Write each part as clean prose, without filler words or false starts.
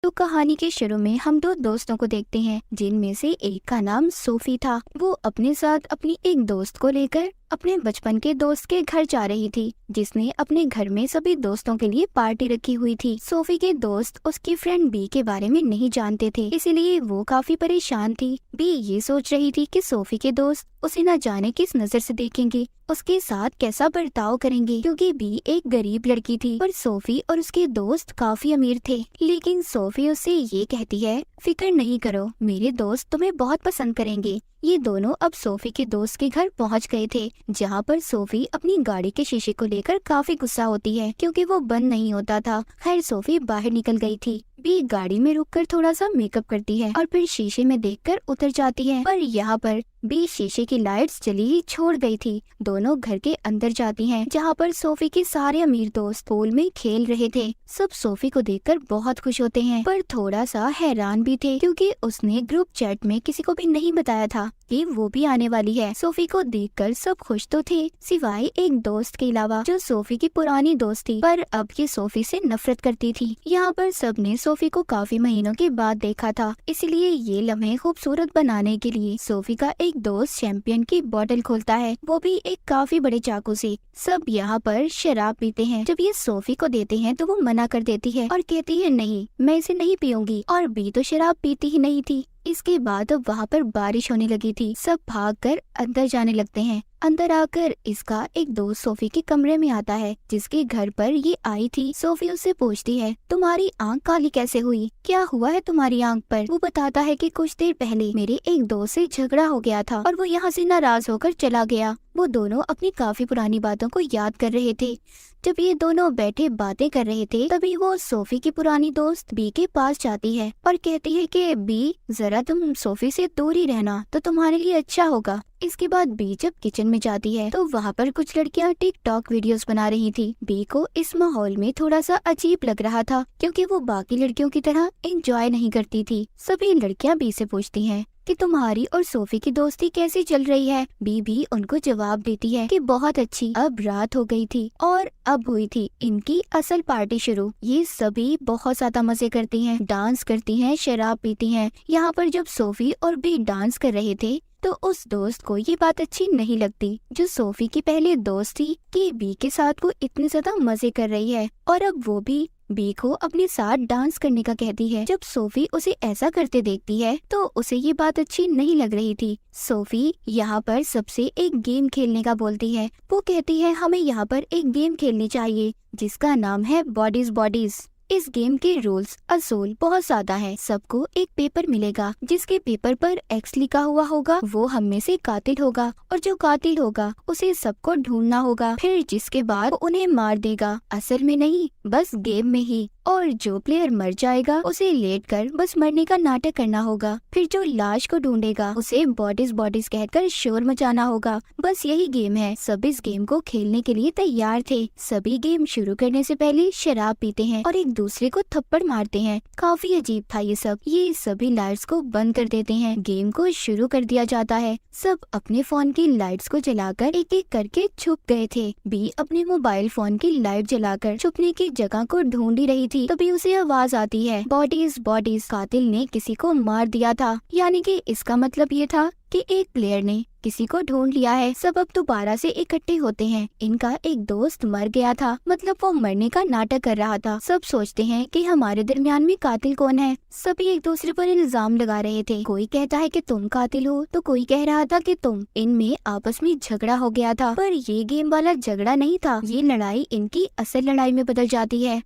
तो कहानी के शुरू में हम दो दोस्तों को देखते हैं, जिनमें से एक का नाम सोफी था। वो अपने साथ अपनी एक दोस्त को लेकर अपने बचपन के दोस्त के घर जा रही थी, जिसने अपने घर में सभी दोस्तों के लिए पार्टी रखी हुई थी। सोफी के दोस्त उसकी फ्रेंड बी के बारे में नहीं जानते थे, इसीलिए वो काफी परेशान थी। बी ये सोच रही थी कि सोफी के दोस्त उसे न जाने किस नजर से देखेंगे, उसके साथ कैसा बर्ताव करेंगे, क्योंकि बी एक गरीब लड़की थी और सोफी और उसके दोस्त काफी अमीर थे। लेकिन सोफी उससे ये कहती है, फिक्र नहीं करो, मेरे दोस्त तुम्हें बहुत पसंद करेंगे। ये दोनों अब सोफी के दोस्त के घर पहुंच गए थे, जहां पर सोफी अपनी गाड़ी के शीशे को लेकर काफी गुस्सा होती है, क्योंकि वो बंद नहीं होता था। खैर सोफी बाहर निकल गई थी। बी गाड़ी में रुककर थोड़ा सा मेकअप करती है और फिर शीशे में देखकर उतर जाती है, पर यहाँ पर बी शीशे की लाइट्स जली ही छोड़ गई थी। दोनों घर के अंदर जाती हैं, जहाँ पर सोफी के सारे अमीर दोस्त पूल में खेल रहे थे। सब सोफी को देखकर बहुत खुश होते हैं, पर थोड़ा सा हैरान भी थे, क्योंकि उसने ग्रुप चैट में किसी को भी नहीं बताया था कि वो भी आने वाली है। सोफी को देखकर सब खुश तो थे, सिवाय एक दोस्त के अलावा, जो सोफी की पुरानी दोस्त थी, पर अब ये सोफी से नफरत करती थी। यहाँ पर सबने सोफी को काफी महीनों के बाद देखा था, इसलिए ये लम्हे खूबसूरत बनाने के लिए सोफी का एक दोस्त चैंपियन की बोतल खोलता है, वो भी एक काफी बड़े चाकू से। सब यहाँ पर शराब पीते हैं। जब ये सोफी को देते हैं तो वो मना कर देती है और कहती है, नहीं, मैं इसे नहीं पीऊंगी। और बी तो शराब पीती ही नहीं थी। इसके बाद अब वहाँ पर बारिश होने लगी थी। सब भागकर अंदर जाने लगते हैं। अंदर आकर इसका एक दोस्त सोफी के कमरे में आता है, जिसके घर पर ये आई थी। सोफी उससे पूछती है, तुम्हारी आंख काली कैसे हुई, क्या हुआ है तुम्हारी आंख पर? वो बताता है कि कुछ देर पहले मेरे एक दोस्त से झगड़ा हो गया था और वो यहाँ से नाराज होकर चला गया। वो दोनों अपनी काफी पुरानी बातों को याद कर रहे थे। जब ये दोनों बैठे बातें कर रहे थे, तभी वो सोफी की पुरानी दोस्त बी के पास जाती है और कहती है कि बी, जरा तुम सोफी से दूर ही रहना तो तुम्हारे लिए अच्छा होगा। इसके बाद बी जब किचन में जाती है तो वहाँ पर कुछ लड़कियाँ टिकटॉक वीडियोस बना रही थी। बी को इस माहौल में थोड़ा सा अजीब लग रहा था, क्योंकि वो बाकी लड़कियों की तरह एंजॉय नहीं करती थी। सभी लड़कियाँ बी से पूछती हैं कि तुम्हारी और सोफी की दोस्ती कैसी चल रही है। बी भी उनको जवाब देती है कि बहुत अच्छी। अब रात हो गई थी और अब हुई थी इनकी असल पार्टी शुरू। ये सभी बहुत ज्यादा मजे करती हैं, डांस करती हैं, शराब पीती हैं। यहाँ पर जब सोफी और बी डांस कर रहे थे तो उस दोस्त को ये बात अच्छी नहीं लगती, जो सोफी की पहले दोस्त थी, कि बी के साथ वो इतने ज्यादा मजे कर रही है और अब वो भी बी को अपने साथ डांस करने का कहती है। जब सोफी उसे ऐसा करते देखती है तो उसे ये बात अच्छी नहीं लग रही थी। सोफी यहाँ पर सबसे एक गेम खेलने का बोलती है। वो कहती है, हमें यहाँ पर एक गेम खेलनी चाहिए जिसका नाम है बॉडीज बॉडीज। इस गेम के रूल्स असूल बहुत ज्यादा है। सबको एक पेपर मिलेगा, जिसके पेपर पर एक्स लिखा हुआ होगा वो हम में से कातिल होगा, और जो कातिल होगा उसे सबको ढूंढना होगा, फिर जिसके बाद वो उन्हें मार देगा, असल में नहीं, बस गेम में ही। और जो प्लेयर मर जाएगा उसे लेटकर बस मरने का नाटक करना होगा। फिर जो लाश को ढूंढेगा उसे बॉडीज बॉडीज कहकर शोर मचाना होगा। बस यही गेम है। सब इस गेम को खेलने के लिए तैयार थे। सभी गेम शुरू करने से पहले शराब पीते हैं और एक दूसरे को थप्पड़ मारते हैं। काफी अजीब था ये सब। ये सभी लाइट्स को बंद कर देते हैं। गेम को शुरू कर दिया जाता है। सब अपने फोन की लाइट्स को जलाकर एक एक करके छुप गए थे। बी अपने मोबाइल फोन की लाइट जलाकर छुपने की जगह को ढूंढ ही रही थी। तभी उसे आवाज आती है, बॉडीज बॉडीज, कातिल ने किसी को मार दिया था। यानी कि इसका मतलब ये था कि एक प्लेयर ने किसी को ढूंढ लिया है। सब अब दोबारा से इकट्ठे होते हैं। इनका एक दोस्त मर गया था, मतलब वो मरने का नाटक कर रहा था। सब सोचते हैं कि हमारे दरमियान में कातिल कौन है। सभी एक दूसरे पर इल्जाम लगा रहे थे। कोई कहता है कि तुम कातिल हो, तो कोई कह रहा था कि तुम। इनमें आपस में झगड़ा हो गया था, पर ये गेम वाला झगड़ा नहीं था। ये लड़ाई इनकी असल लड़ाई में बदल जाती है।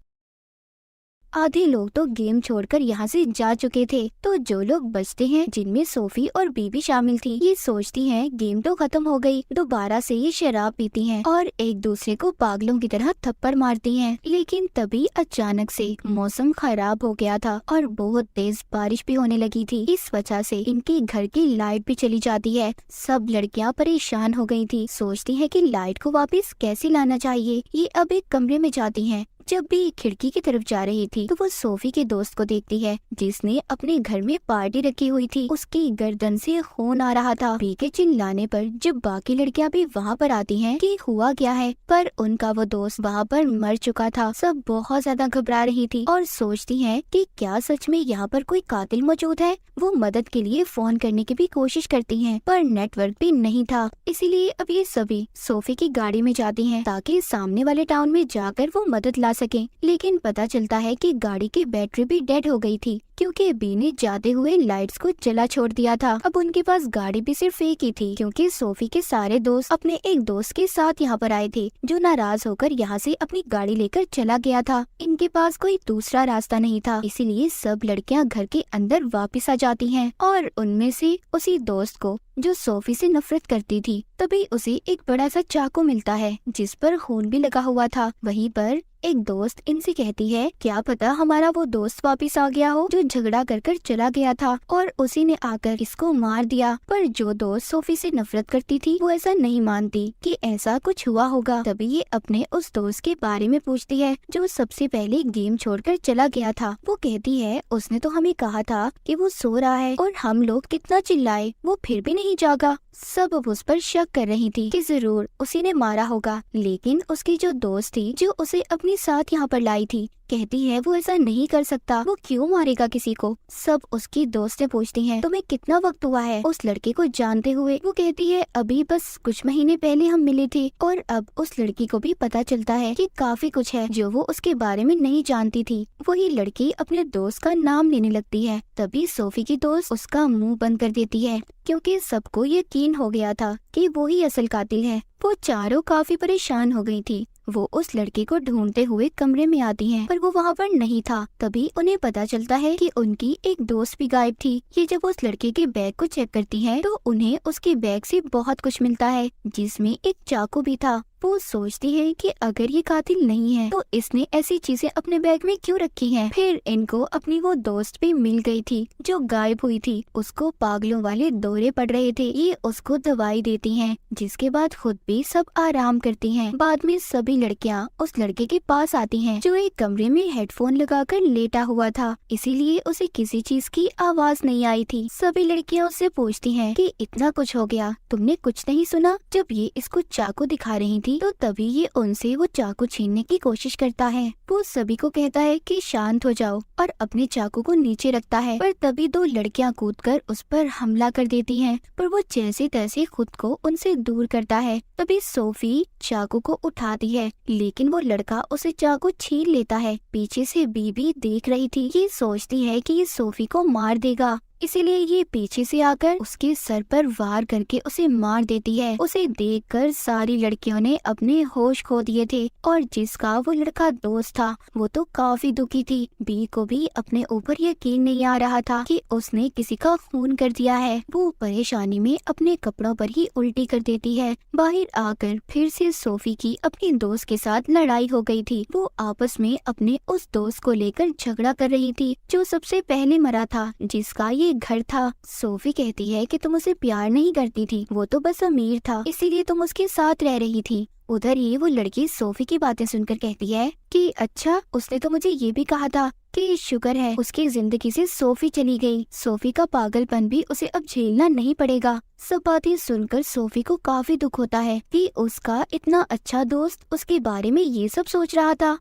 आधे लोग तो गेम छोड़कर यहाँ से जा चुके थे, तो जो लोग बचते हैं, जिनमें सोफी और बीबी शामिल थी, ये सोचती हैं गेम तो खत्म हो गई। दोबारा से ये शराब पीती हैं और एक दूसरे को पागलों की तरह थप्पड़ मारती हैं। लेकिन तभी अचानक से मौसम खराब हो गया था और बहुत तेज बारिश भी होने लगी थी। इस वजह से इनके घर की लाइट भी चली जाती है। सब लड़कियाँ परेशान हो गई थी, सोचती है कि लाइट को वापस कैसे लाना चाहिए। ये अब एक कमरे में जाती हैं, जब भी खिड़की की तरफ जा रही थी तो वो सोफी के दोस्त को देखती है जिसने अपने घर में पार्टी रखी हुई थी। उसकी गर्दन से खून आ रहा था। बी के चिल्लाने पर जब बाकी लड़कियां भी वहाँ पर आती हैं कि हुआ क्या है, पर उनका वो दोस्त वहाँ पर मर चुका था। सब बहुत ज्यादा घबरा रही थी और सोचती हैं कि क्या सच में यहाँ पर कोई कातिल मौजूद है। वो मदद के लिए फोन करने की भी कोशिश करती हैं, पर नेटवर्क भी नहीं था। इसीलिए अब ये सभी सोफी की गाड़ी में जाती हैं ताकि सामने वाले टाउन में जाकर वो मदद ला सकें। लेकिन पता चलता है कि गाड़ी की बैटरी भी डेड हो गई थी क्योंकि बी ने जाते हुए लाइट्स को जला छोड़ दिया था। अब उनके पास गाड़ी भी सिर्फ एक ही थी क्योंकि सोफी के सारे दोस्त अपने एक दोस्त के साथ यहाँ पर आए थे जो नाराज होकर यहाँ से अपनी गाड़ी लेकर चला गया था। इनके पास कोई दूसरा रास्ता नहीं था, इसीलिए सब लड़कियाँ घर के अंदर वापस आ जाती हैं और उनमें से उसी दोस्त को जो सोफी से नफरत करती थी तभी उसे एक बड़ा सा चाकू मिलता है जिस पर खून भी लगा हुआ था। वहीं पर एक दोस्त इनसे कहती है क्या पता हमारा वो दोस्त वापस आ गया हो जो झगड़ा कर चला गया था और उसी ने आकर इसको मार दिया। पर जो दोस्त सोफी से नफरत करती थी वो ऐसा नहीं मानती कि ऐसा कुछ हुआ होगा। तभी ये अपने उस दोस्त के बारे में पूछती है जो सबसे पहले गेम छोड़कर चला गया था। वो कहती है उसने तो हमें कहा था कि वो सो रहा है और हम लोग कितना चिल्लाए वो फिर भी नहीं जागा। सब अब उस पर शक कर रही थी कि जरूर उसी ने मारा होगा, लेकिन उसकी जो दोस्त थी जो उसे अपने साथ यहाँ पर लाई थी कहती है वो ऐसा नहीं कर सकता, वो क्यों मारेगा किसी को। सब उसकी दोस्त से पूछती हैं तुम्हें कितना वक्त हुआ है उस लड़के को जानते हुए। वो कहती है अभी बस कुछ महीने पहले हम मिले थे। और अब उस लड़की को भी पता चलता है कि काफी कुछ है जो वो उसके बारे में नहीं जानती थी। वही लड़की अपने दोस्त का नाम लेने लगती है। तभी सोफी की दोस्त उसका मुंह बंद कर देती है क्योंकि सबको यकीन हो गया था कि वो ही असल कातिल है। वो चारों काफी परेशान हो गई थी। वो उस लड़के को ढूंढते हुए कमरे में आती हैं, पर वो वहाँ पर नहीं था। तभी उन्हें पता चलता है कि उनकी एक दोस्त भी गायब थी। ये जब उस लड़के के बैग को चेक करती हैं, तो उन्हें उसके बैग से बहुत कुछ मिलता है जिसमें एक चाकू भी था। वो सोचती है कि अगर ये कातिल नहीं है तो इसने ऐसी चीजें अपने बैग में क्यों रखी हैं। फिर इनको अपनी वो दोस्त भी मिल गई थी जो गायब हुई थी। उसको पागलों वाले दौरे पड़ रहे थे। ये उसको दवाई देती हैं, जिसके बाद खुद भी सब आराम करती हैं। बाद में सभी लड़कियां उस लड़के के पास आती हैं जो एक कमरे में हेडफोन लगाकर लेटा हुआ था, इसीलिए उसे किसी चीज की आवाज नहीं आई थी। सभी लड़कियां उससे पूछती हैं कि इतना कुछ हो गया, तुमने कुछ नहीं सुना। जब ये इसको चाकू दिखा रही थी तो तभी ये उनसे वो चाकू छीनने की कोशिश करता है। वो सभी को कहता है कि शांत हो जाओ और अपने चाकू को नीचे रखता है। पर तभी दो लड़कियां कूदकर उस पर हमला कर देती हैं, पर वो जैसे तैसे खुद को उनसे दूर करता है। तभी सोफी चाकू को उठाती है, लेकिन वो लड़का उसे चाकू छीन लेता है। पीछे से बीबी देख रही थी। ये सोचती है कि ये सोफी को मार देगा, इसीलिए ये पीछे से आकर उसके सर पर वार करके उसे मार देती है। उसे देखकर सारी लड़कियों ने अपने होश खो दिए थे और जिसका वो लड़का दोस्त था वो तो काफी दुखी थी। बी को भी अपने ऊपर यकीन नहीं आ रहा था कि उसने किसी का खून कर दिया है। वो परेशानी में अपने कपड़ों पर ही उल्टी कर देती है। बाहर आकर फिर से सोफी की अपनी दोस्त के साथ लड़ाई हो गई थी। वो आपस में अपने उस दोस्त को लेकर झगड़ा कर रही थी जो सबसे पहले मरा था, जिसका ये घर था। सोफी कहती है कि तुम उसे प्यार नहीं करती थी, वो तो बस अमीर था इसीलिए तुम उसके साथ रह रही थी। उधर ही वो लड़की सोफी की बातें सुनकर कहती है कि अच्छा, उसने तो मुझे ये भी कहा था कि शुक्र है उसकी जिंदगी से सोफी चली गई। सोफी का पागलपन भी उसे अब झेलना नहीं पड़ेगा। सब बातें सुनकर सोफी को काफी दुख होता है कि उसका इतना अच्छा दोस्त उसके बारे में ये सब सोच रहा था।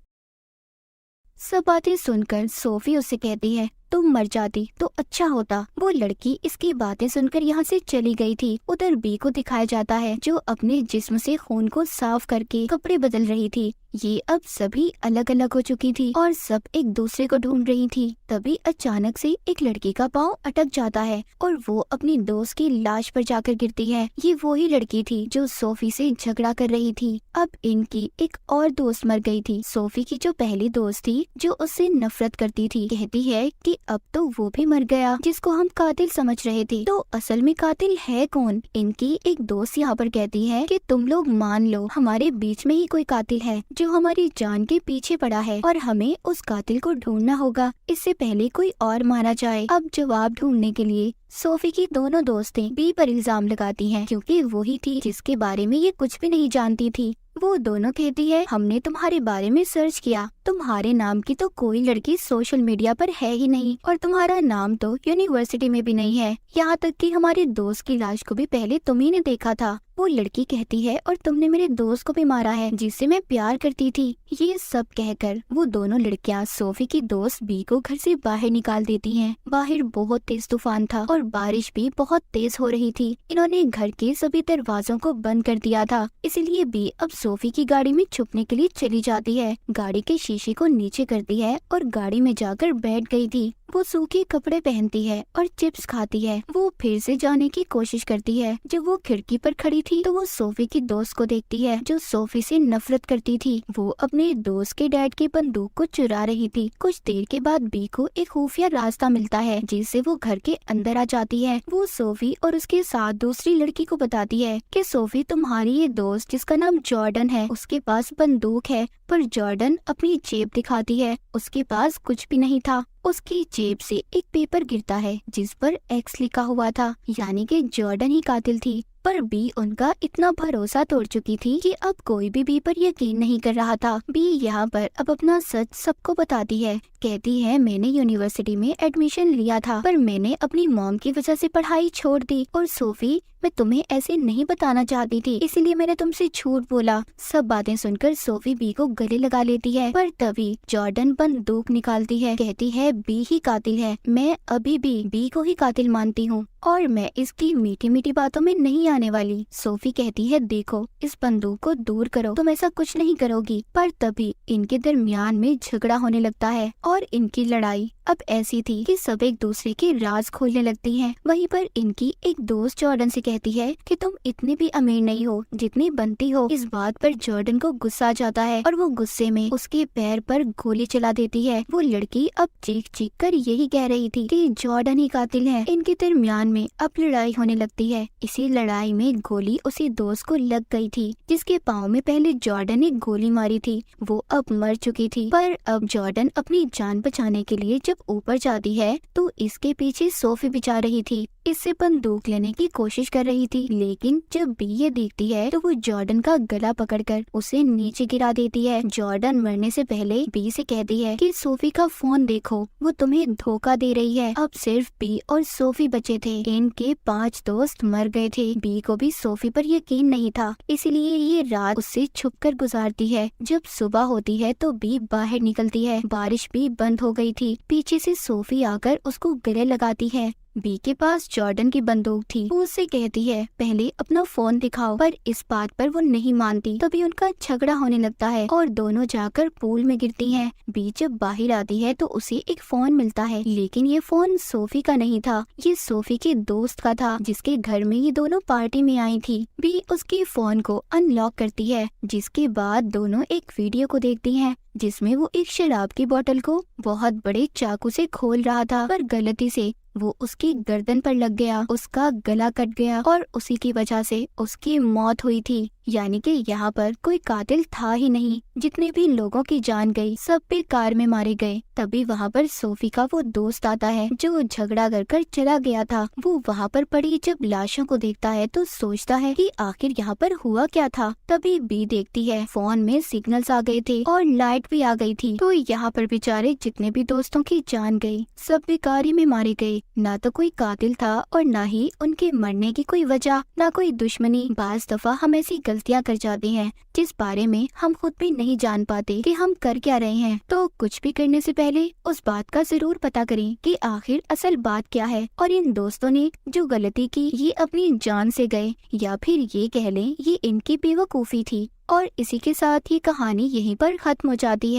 सब बातें सुनकर सोफी उससे कहती है तुम मर जाती तो अच्छा होता। वो लड़की इसकी बातें सुनकर यहाँ से चली गई थी। उधर बी को दिखाया जाता है जो अपने जिस्म से खून को साफ करके कपड़े बदल रही थी। ये अब सभी अलग अलग हो चुकी थी और सब एक दूसरे को ढूंढ रही थी। तभी अचानक से एक लड़की का पाँव अटक जाता है और वो अपनी दोस्त की लाश पर जाकर गिरती है। ये वही लड़की थी जो सोफी से झगड़ा कर रही थी। अब इनकी एक और दोस्त मर गई थी। सोफी की जो पहली दोस्त थी जो उससे नफरत करती थी कहती है कि अब तो वो भी मर गया जिसको हम कातिल समझ रहे थे। तो असल में कातिल है कौन? इनकी एक दोस्त यहाँ पर कहती है कि तुम लोग मान लो हमारे बीच में ही कोई कातिल है जो हमारी जान के पीछे पड़ा है और हमें उस कातिल को ढूंढना होगा इससे पहले कोई और मारा जाए। अब जवाब ढूंढने के लिए सोफी की दोनों दोस्तें बी पर इल्जाम लगाती हैं क्योंकि वही थी जिसके बारे में ये कुछ भी नहीं जानती थी। वो दोनों कहती है, हमने तुम्हारे बारे में सर्च किया, तुम्हारे नाम की तो कोई लड़की सोशल मीडिया पर है ही नहीं और तुम्हारा नाम तो यूनिवर्सिटी में भी नहीं है। यहाँ तक कि हमारे दोस्त की लाश को भी पहले तुम्ही ने देखा था। वो लड़की कहती है, और तुमने मेरे दोस्त को भी मारा है जिससे मैं प्यार करती थी। ये सब कहकर वो दोनों लड़कियां सोफी की दोस्त बी को घर से बाहर निकाल देती हैं। बाहर बहुत तेज तूफान था और बारिश भी बहुत तेज हो रही थी। इन्होंने घर के सभी दरवाजों को बंद कर दिया था, इसीलिए बी अब सोफी की गाड़ी में छुपने के लिए चली जाती है। गाड़ी के शीशे को नीचे करती है और गाड़ी में जाकर बैठ गई थी। वो सूखे कपड़े पहनती है और चिप्स खाती है। वो फिर से जाने की कोशिश करती है। जब वो खिड़की पर खड़ी थी तो वो सोफी की दोस्त को देखती है जो सोफी से नफरत करती थी। वो अपने दोस्त के डैड की बंदूक को चुरा रही थी। कुछ देर के बाद बी को एक खुफिया रास्ता मिलता है जिससे वो घर के अंदर आ जाती है। वो सोफी और उसके साथ दूसरी लड़की को बताती है कि सोफी, तुम्हारी ये दोस्त जिसका नाम जॉर्डन है, उसके पास बंदूक है। पर जॉर्डन अपनी जेब दिखाती है, उसके पास कुछ भी नहीं था। उसकी जेब से एक पेपर गिरता है जिस पर एक्स लिखा हुआ था, यानी कि जॉर्डन ही कातिल थी। पर बी उनका इतना भरोसा तोड़ चुकी थी कि अब कोई भी बी पर यकीन नहीं कर रहा था। बी यहाँ पर अब अपना सच सबको बताती है। कहती है, मैंने यूनिवर्सिटी में एडमिशन लिया था पर मैंने अपनी मॉम की वजह से पढ़ाई छोड़ दी। और सोफी, मैं तुम्हें ऐसे नहीं बताना चाहती थी, इसीलिए मैंने तुमसे झूठ बोला। सब बातें सुनकर सोफी बी को गले लगा लेती है, पर तभी जॉर्डन बंदूक निकालती है। कहती है, बी ही कातिल है, मैं अभी भी बी को ही कातिल मानती हूँ और मैं इसकी मीठी मीठी बातों में नहीं आने वाली। सोफी कहती है, देखो इस बंदूक को दूर करो, तुम ऐसा कुछ नहीं करोगी। पर तभी इनके दरमियान में झगड़ा होने लगता है और इनकी लड़ाई अब ऐसी थी कि सब एक दूसरे के राज खोलने लगती हैं। वहीं पर इनकी एक दोस्त जॉर्डन से कहती है कि तुम इतने भी अमीर नहीं हो जितनी बनती हो। इस बात पर जॉर्डन को गुस्सा आ जाता है और वो गुस्से में उसके पैर पर गोली चला देती है। वो लड़की अब चीख चीख कर यही कह रही थी कि जॉर्डन ही कातिल है। इनके दरमियान में अब लड़ाई होने लगती है। इसी लड़ाई में गोली उसी दोस्त को लग गई थी जिसके पाँव में पहले जॉर्डन ने गोली मारी थी। वो अब मर चुकी थी, पर अब जॉर्डन अपनी जान बचाने के लिए जब ऊपर जाती है तो इसके पीछे सोफी भी जा रही थी। इससे बंदूक लेने की कोशिश कर रही थी, लेकिन जब बी ये देखती है तो वो जॉर्डन का गला पकड़कर उसे नीचे गिरा देती है। जॉर्डन मरने से पहले बी से कहती है कि सोफी का फोन देखो, वो तुम्हें धोखा दे रही है। अब सिर्फ बी और सोफी बचे थे। इनके 5 दोस्त मर गए थे। बी को भी सोफी पर यकीन नहीं था, इसलिए ये रात उससे छुपकर गुजारती है। जब सुबह होती है तो बी बाहर निकलती है। बारिश भी बंद हो गई थी। पीछे से सोफी आकर उसको गले लगाती है। बी के पास जॉर्डन की बंदूक थी। वो उससे कहती है, पहले अपना फोन दिखाओ, पर इस बात पर वो नहीं मानती। तभी उनका झगड़ा होने लगता है और दोनों जाकर पूल में गिरती हैं। बी जब बाहर आती है तो उसे एक फोन मिलता है, लेकिन ये फोन सोफी का नहीं था, ये सोफी के दोस्त का था जिसके घर में ये दोनों पार्टी में आई थी। बी उसके फोन को अनलॉक करती है, जिसके बाद दोनों एक वीडियो को देखती हैं जिसमें वो एक शराब की बोतल को बहुत बड़े चाकू से खोल रहा था, पर गलती से वो उसकी गर्दन पर लग गया। उसका गला कट गया और उसी की वजह से उसकी मौत हुई थी। यानी कि यहाँ पर कोई कातिल था ही नहीं। जितने भी लोगों की जान गई सब बेकार में मारे गए। तभी वहाँ पर सोफी का वो दोस्त आता है जो झगड़ा कर चला गया था। वो वहाँ पर पड़ी जब लाशों को देखता है तो सोचता है कि आखिर यहाँ पर हुआ क्या था। तभी बी देखती है फोन में सिग्नल्स आ गए थे और लाइट भी आ गई थी। तो यहाँ पर बेचारे जितने भी दोस्तों की जान गई सब बेकारी में मारे गए। ना तो कोई कातिल था और ना ही उनके मरने की कोई वजह, ना कोई दुश्मनी। बाज दफा हम ऐसी गलतियाँ कर जाते हैं जिस बारे में हम खुद भी नहीं जान पाते कि हम कर क्या रहे हैं। तो कुछ भी करने से पहले उस बात का जरूर पता करें कि आखिर असल बात क्या है। और इन दोस्तों ने जो गलती की ये अपनी जान से गए, या फिर ये कह लें ये इनकी बेवकूफी थी। और इसी के साथ ही कहानी यहीं पर खत्म हो जाती है।